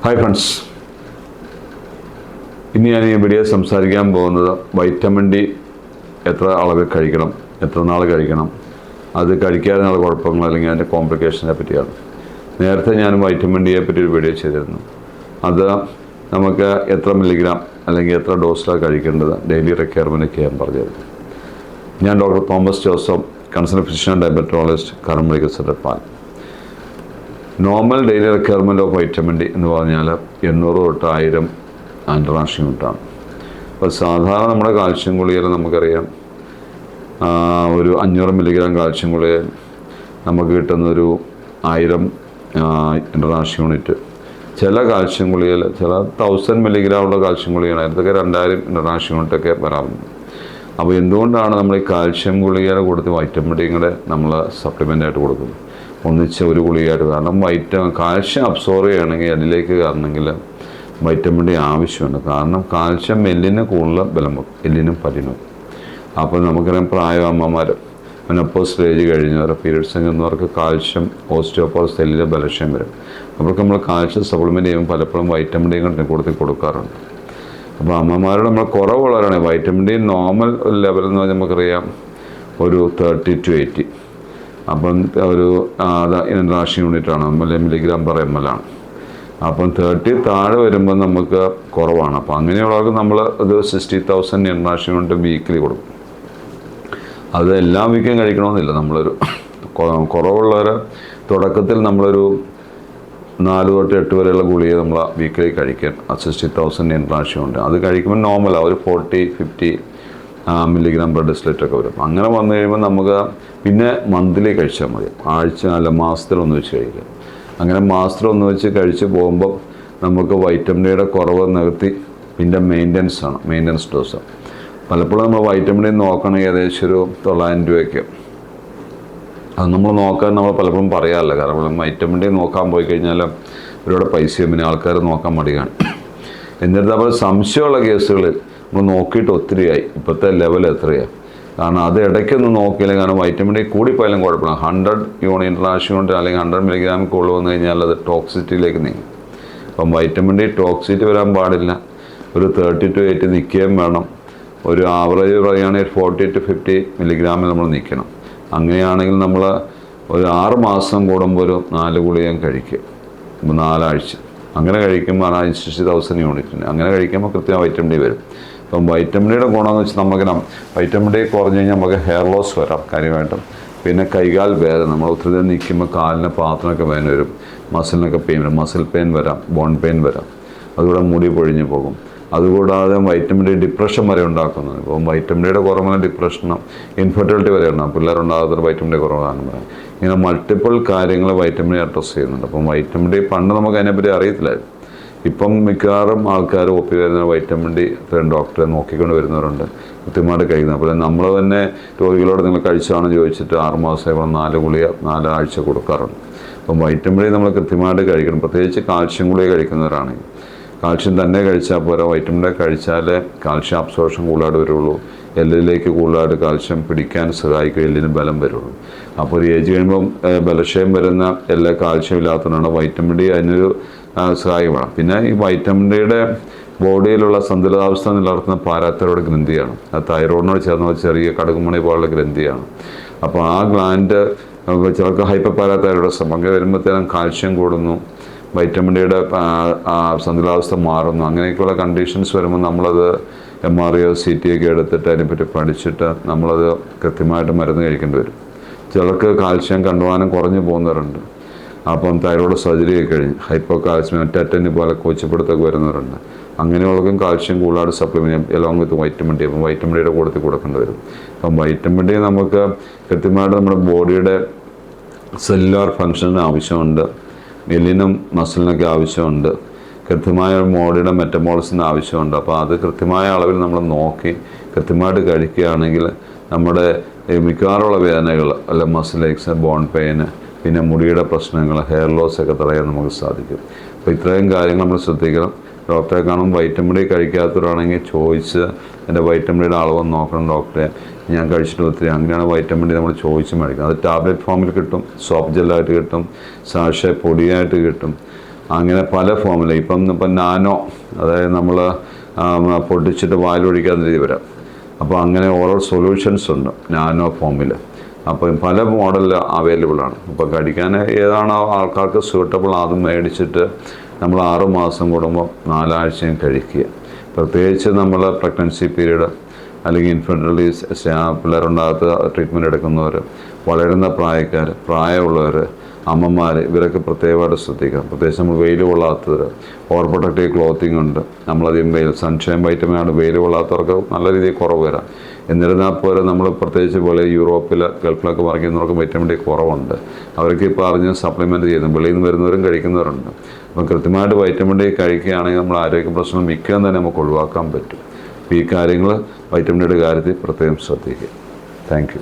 Hi friends, ഇന്ന് ഞാൻ ഈ വീഡിയോ സംസാരിക്കാൻ പോകുന്നത് വൈറ്റമിൻ ഡി എത്ര അളവിൽ കഴിക്കണം, എത്ര നാൾ കഴിക്കണം, അത് കഴിക്കാതിനുള്ള കുഴപ്പങ്ങൾ അല്ലെങ്കിൽ അതിൻ്റെ കോംപ്ലിക്കേഷനെ പറ്റിയാണ്. നേരത്തെ ഞാൻ വൈറ്റമിൻ ഡിയെ പറ്റി ഒരു വീഡിയോ ചെയ്തിരുന്നു. അത് നമുക്ക് എത്ര മില്ലിഗ്രാം അല്ലെങ്കിൽ എത്ര ഡോസിലാണ് കഴിക്കേണ്ടത്, ഡെയിലി റിക്വയർമെൻറ്റൊക്കെ ഞാൻ പറഞ്ഞിരുന്നു. ഞാൻ doctor Thomas Joseph, consultant physician and diabetologist, current medical centre Pala. Normal daily requirement of vitamin D എന്ന് പറഞ്ഞാൽ 800 തൊട്ട് 1000 ഇൻ്റർനാഷണൽ യൂണിറ്റാണ്. അപ്പോൾ സാധാരണ നമ്മുടെ കാൽഷ്യം ഗുളികയിൽ നമുക്കറിയാം ഒരു 500 മില്ലിഗ്രാം കാൽഷ്യം ഗുളിക നമുക്ക് കിട്ടുന്നൊരു 1000 ഇൻ്റർനാഷണൽ യൂണിറ്റ്. ചില കാൽഷ്യം ഗുളികയിൽ ചില 1000 മില്ലിഗ്രാം ഉള്ള കാൽഷ്യം ഗുളികയാണ്, അതൊക്കെ 2000 ഇൻ്റർനാഷണൽ യൂണിറ്റൊക്കെ വരാറുണ്ട്. അപ്പോൾ എന്തുകൊണ്ടാണ് നമ്മൾ ഈ കാൽഷ്യം ഗുളികയുടെ കൊടുത്ത് വൈറ്റമിൻ ഡി കൂടെ നമ്മൾ സപ്ലിമെൻ്റായിട്ട് കൊടുക്കുന്നത്, ഒന്നിച്ച് ഒരു ഗുളികയായിട്ട്? കാരണം കാൽഷ്യം അബ്സോർവ് ചെയ്യണമെങ്കിൽ അതിലേക്ക് കയറണമെങ്കിൽ വൈറ്റമിൻ ഡി ആവശ്യമുണ്ട്. കാരണം കാൽഷ്യം എല്ലിന് കൂടുതൽ ബലം വെക്കും, എല്ലിനും പല്ലിനും. അപ്പോൾ നമുക്കറിയാം പ്രായമാന്മാർ, മെനോപോസ് സ്റ്റേജ് കഴിഞ്ഞവർ, പീരിയഡ്സ് കഴിഞ്ഞവർക്ക് കാൽഷ്യം ഓസ്റ്റിയോപോറോസിസ് സെല്ലിലെ ബലക്ഷയം വരും. അവർക്ക് നമ്മൾ കാൽഷ്യം സപ്ലിമെൻറ്റ് ചെയ്യുമ്പോൾ പലപ്പോഴും വൈറ്റമിൻ ഡി കൊണ്ട് കൊടുക്കാറുണ്ട്. അപ്പോൾ അമ്മമാരോട് നമ്മൾ കുറവുള്ളവരാണ് വൈറ്റമിൻ ഡി നോർമൽ ലെവൽ എന്ന് പറഞ്ഞാൽ നമുക്കറിയാം ഒരു 30 to 80. അപ്പം ഒരു ഇൻ്റർനാഷണൽ യൂണിറ്റാണ്, മില്ലിഗ്രാം പെർ ml ആണ്. അപ്പം 30 താഴെ വരുമ്പോൾ നമുക്ക് കുറവാണ്. അപ്പോൾ അങ്ങനെയുള്ളവർക്ക് നമ്മൾ അത് 60,000 ഇൻ്റർനാഷണൽ യൂണിറ്റ് വീക്കിലി കൊടുക്കും. അത് എല്ലാ വീക്കും കഴിക്കണമെന്നില്ല. നമ്മളൊരു കുറവുള്ളവർ തുടക്കത്തിൽ നമ്മളൊരു 4 തൊട്ട് 8 വരെയുള്ള ഗുളിക നമ്മൾ വീക്കിലി കഴിക്കാൻ 60,000 ഇൻ്റർനാഷണൽ യൂണിറ്റ്. അത് കഴിക്കുമ്പോൾ നോർമലാണ്, ഒരു 40-50 മില്ലിഗ്രാം പെർ ഡെസിലിറ്റർ ഒക്കെ വരും. അങ്ങനെ വന്നു കഴിയുമ്പോൾ നമുക്ക് പിന്നെ മന്ത്ലി കഴിച്ചാൽ മതി, മാസത്തിലൊന്ന് വെച്ച് കഴിക്കുക. അങ്ങനെ മാസത്തിലൊന്ന് വെച്ച് കഴിച്ച് പോകുമ്പോൾ നമുക്ക് വൈറ്റമിൻ ഡിയുടെ കുറവ് നികത്തി പിന്നെ മെയിൻ്റനൻസ് ഡോസ്. പലപ്പോഴും നമ്മൾ വൈറ്റമിൻ ഡി നോക്കണമെങ്കിൽ ഏകദേശം ഒരു 900 രൂപയ്ക്ക്. അത് നമ്മൾ പലപ്പോഴും പറയാറില്ല. കാരണം വൈറ്റമിൻ ഡി നോക്കാൻ പോയി കഴിഞ്ഞാൽ ഒരുപാട് പൈസയും പിന്നെ ആൾക്കാർ നോക്കാൻ മടിയാണ്. എന്നിട്ട് നമ്മൾ സംശയമുള്ള കേസുകളിൽ നമ്മൾ നോക്കിയിട്ട് ഒത്തിരിയായി, ഇപ്പോഴത്തെ ലെവൽ എത്രയാണ്. കാരണം അത് ഇടയ്ക്കൊന്നും നോക്കിയില്ല. കാരണം വൈറ്റമിൻ ഡി കൂടിപ്പോയാലും കുഴപ്പമില്ല. 100 ഇൻ്റർനാഷണൽ യൂണിറ്റ് അല്ലെങ്കിൽ 100 മില്ലിഗ്രാം കൂടുതൽ വന്നു കഴിഞ്ഞാൽ അത് ടോക്സിറ്റിയിലേക്ക് നീങ്ങും. അപ്പം വൈറ്റമിൻ ഡി ടോക്സിറ്റി വരാൻ പാടില്ല. ഒരു 30 to 80 നിൽക്കുകയും വേണം. ഒരു ആവറേജ് പറയുകയാണെങ്കിൽ 40 to 50 മില്ലിഗ്രാമിൽ നമ്മൾ നിൽക്കണം. അങ്ങനെയാണെങ്കിൽ നമ്മൾ ഒരു 6 മാസം കൂടുമ്പോൾ ഒരു 4 ഗുളികയും കഴിക്കും. 4 ആഴ്ച അങ്ങനെ കഴിക്കുമ്പോൾ 60,000 യൂണിറ്റിന് അങ്ങനെ കഴിക്കുമ്പോൾ കൃത്യമായി വൈറ്റമിൻ ഡി വരും. അപ്പം വൈറ്റമിൻ ഡിയുടെ ഗുണമെന്ന് വെച്ചാൽ നമുക്ക് വൈറ്റമിൻ ഡി കുറഞ്ഞു കഴിഞ്ഞാൽ നമുക്ക് ഹെയർ ലോസ് വരാം കാര്യമായിട്ടും. പിന്നെ കൈകാൽ വേദന, നമ്മൾ ഒത്തിരി നേരം നിൽക്കുമ്പോൾ കാലിന് പാത്രമൊക്കെ വേദന വരും, മസിലിനൊക്കെ പെയിൻ വരും, മസിൽ പെയിൻ വരാം, ബോൺ പെയിൻ വരാം, അതുകൂടെ മുടി പൊഴിഞ്ഞു പോകും. അതുകൂടാതെ വൈറ്റമിൻ ഡി ഡിപ്രഷൻ വരെ ഉണ്ടാക്കുന്നത്. ഇപ്പം വൈറ്റമിൻ ഡിയുടെ കുറവ് ഡിപ്രഷനും ഇൻഫെർട്ടിലിറ്റി വരെ ഉണ്ടാകും. പിള്ളേരുണ്ടാകാത്തൊരു വൈറ്റമിൻ ഡി കുറവാണെന്ന് പറയാം. ഇങ്ങനെ മൾട്ടിപ്പിൾ കാര്യങ്ങൾ വൈറ്റമിൻ ഡി അഡ്രസ്സ് ചെയ്യുന്നുണ്ട്. അപ്പം വൈറ്റമിൻ ഡി പണ്ട് നമുക്ക് അതിനെപ്പറ്റി അറിയത്തില്ലായിരുന്നു. ഇപ്പം മിക്കവാറും ആൾക്കാർ ഒപ്പി വരുന്ന വൈറ്റമിൻ ഡി ഡോക്ടറെ നോക്കിക്കൊണ്ട് വരുന്നവരുണ്ട്, കൃത്യമായിട്ട് കഴിക്കുന്നത്. അപ്പോൾ നമ്മൾ തന്നെ രോഗികളോട് നിങ്ങൾ കഴിച്ചാണെന്ന് ചോദിച്ചിട്ട് 6 മാസമായി 4 ഗുളിക 4 ആഴ്ച കൊടുക്കാറുണ്ട്. അപ്പം വൈറ്റമിൻ ഡി നമ്മൾ കൃത്യമായിട്ട് കഴിക്കണം. പ്രത്യേകിച്ച് കാൽഷ്യം ഗുളിക കഴിക്കുന്നവരാണെങ്കിൽ. കാൽഷ്യം തന്നെ കഴിച്ചാൽ പോരാ, വൈറ്റമിൻ ഡി കഴിച്ചാലേ കാൽഷ്യം അബ്സോർപ്ഷൻ കൂടുതലായിട്ട് വരുള്ളൂ, എല്ലിലേക്ക് കൂടുതലായിട്ട് കാൽഷ്യം പിടിക്കാൻ സഹായിക്കും, എല്ലിന് ബലം വരുള്ളൂ. അപ്പോൾ ഒരു ഏജ് കഴിയുമ്പം ബലക്ഷയം വരുന്ന എല്ലാ കാൽഷ്യം ഇല്ലാത്തതുകൊണ്ടാണ് വൈറ്റമിൻ ഡി അതിനൊരു സഹായമാണ്. പിന്നെ ഈ വൈറ്റമിൻ ഡിയുടെ ബോഡിയിലുള്ള സന്തുലിതാവസ്ഥ നിലനിർത്തുന്ന പാരാതൈറോയ്ഡ് ഗ്രന്ഥിയാണ്. അത് തൈറോയിഡിനോട് ചേർന്ന ചെറിയ കടുകുമണി പോലുള്ള ഗ്രന്ഥിയാണ്. അപ്പോൾ ആ ഗ്ലാൻഡ് ചിലർക്ക് ഹൈപ്പർ പാരാതൈറോയിഡിസം അങ്ങനെ വരുമ്പോഴത്തേനും കാൽഷ്യം കൂടുന്നു, വൈറ്റമിൻ ഡിയുടെ സന്തുലിതാവസ്ഥ മാറുന്നു. അങ്ങനെയൊക്കെയുള്ള കണ്ടീഷൻസ് വരുമ്പോൾ നമ്മളത് MRI CT ഒക്കെ എടുത്തിട്ട് അതിനെപ്പറ്റി പഠിച്ചിട്ട് നമ്മളത് കൃത്യമായിട്ട് മരുന്ന് കഴിക്കേണ്ടി വരും. ചിലർക്ക് കാൽഷ്യം കണ്ടുവാനും കുറഞ്ഞു പോകുന്നവരുണ്ട്. അപ്പം തൈറോയ്ഡ് സർജറി ഒക്കെ കഴിഞ്ഞ് ഹൈപ്പോ കാൽസ്യം ടെറ്റനി പോലെ കോച്ചിപ്പിടുത്തൊക്കെ വരുന്നവരുണ്ട്. അങ്ങനെയുള്ളവർക്കും കാൽഷ്യം കൂടുതലായിട്ട് സപ്ലിമെൻറ്റ് ചെയ്യാം എലോങ് വിത്ത് വൈറ്റമിൻ ഡി. അപ്പം വൈറ്റമിൻ ഡിയുടെ കൂട്ടത്തിൽ കൊടുക്കേണ്ടി വരും. അപ്പം വൈറ്റമിൻ ഡി നമുക്ക് കൃത്യമായിട്ട് നമ്മുടെ ബോഡിയുടെ സെല്ലുലാർ ഫങ്ഷന് ആവശ്യമുണ്ട്, എല്ലിനും മസിലിനൊക്കെ ആവശ്യമുണ്ട്, കൃത്യമായ ബോഡിയുടെ മെറ്റബോളിസത്തിന് ആവശ്യമുണ്ട്. അപ്പോൾ അത് കൃത്യമായ അളവിൽ നമ്മൾ നോക്കി കൃത്യമായിട്ട് കഴിക്കുകയാണെങ്കിൽ നമ്മുടെ മിക്കവാറുള്ള വേദനകൾ അല്ല മസിൽ എക്സ്, ബോൺ പെയിന്, പിന്നെ മുടിയുടെ പ്രശ്നങ്ങൾ, ഹെയർ ലോസ് ഒക്കെ തടയാൻ നമുക്ക് സാധിക്കും. അപ്പോൾ ഇത്രയും കാര്യങ്ങൾ നമ്മൾ ശ്രദ്ധിക്കണം. ഡോക്ടറെ കാണും. വൈറ്റമിൻ ഡി കഴിക്കാത്തവരാണെങ്കിൽ ചോദിച്ച് എൻ്റെ വൈറ്റമിൻ ഡിയുടെ അളവ് നോക്കണം ഡോക്ടറെ, ഞാൻ കഴിച്ചിട്ട് ഒത്തിരി. അങ്ങനെയാണ് വൈറ്റമിൻ ഡി നമ്മൾ ചോദിച്ച് മേടിക്കുന്നത്. അത് ടാബ്ലറ്റ് ഫോമിൽ കിട്ടും, സോപ്പ് ജെല്ലായിട്ട് കിട്ടും, സാഷെ പൊടിയായിട്ട് കിട്ടും. അങ്ങനെ പല ഫോമിൽ ഇപ്പം നാനോ, അതായത് നമ്മൾ പൊട്ടിച്ചിട്ട് വായിലൊഴിക്കാവുന്ന രീതി വരാം. അപ്പോൾ അങ്ങനെ ഓരോ സൊല്യൂഷൻസ് ഉണ്ട് നാനോ ഫോമിൽ. അപ്പം പല മോഡലിൽ അവൈലബിൾ ആണ്. അപ്പോൾ കഴിക്കാൻ ഏതാണോ ആൾക്കാർക്ക് സൂട്ടബിൾ അത് മേടിച്ചിട്ട് നമ്മൾ 6 മാസം കൂടുമ്പോൾ 4 ആഴ്ചയും കഴിക്കുക. പ്രത്യേകിച്ച് നമ്മൾ പ്രഗ്നൻസി പീരീഡ് അല്ലെങ്കിൽ ഇൻഫൻ്റ് റിലീസ് പിള്ളേരുണ്ടാകാത്ത ട്രീറ്റ്മെൻറ്റ് എടുക്കുന്നവർ, വളരുന്ന പ്രായക്കാർ, പ്രായമുള്ളവർ, അമ്മമാർ, ഇവരൊക്കെ പ്രത്യേകമായിട്ട് ശ്രദ്ധിക്കണം. പ്രത്യേകിച്ച് നമ്മൾ വെയിൽ കൊള്ളാത്തവർ, ഓവർ പ്രൊട്ടക്റ്റീവ് ക്ലോത്തിങ് ഉണ്ട്, നമ്മളധികം സൺഷൈൻ വൈറ്റമിനാണ്. വെയിൽ കൊള്ളാത്തവർക്ക് നല്ല രീതിയിൽ കുറവ് വരാം. എന്നിരുന്നാൽ പോലും നമ്മൾ പ്രത്യേകിച്ച് പോലെ യൂറോപ്പിൽ, ഗൾഫിലൊക്കെ പറയുന്നവർക്ക് വൈറ്റമിൻ ഡി കുറവുണ്ട്. അവർക്ക് ഇപ്പോൾ അറിഞ്ഞ് സപ്ലിമെൻറ്റ് ചെയ്യുന്നു. വെളിയിൽ നിന്ന് വരുന്നവരും കഴിക്കുന്നവരുണ്ട്. അപ്പം കൃത്യമായിട്ട് വൈറ്റമിൻ ഡി കഴിക്കുകയാണെങ്കിൽ നമ്മൾ ആരോഗ്യ പ്രശ്നം മിക്കതും തന്നെ നമുക്ക് ഒഴിവാക്കാൻ പറ്റും. അപ്പോൾ ഈ കാര്യങ്ങൾ വൈറ്റമിൻ ഡിയുടെ കാര്യത്തിൽ പ്രത്യേകം ശ്രദ്ധിക്കുക. Thank you.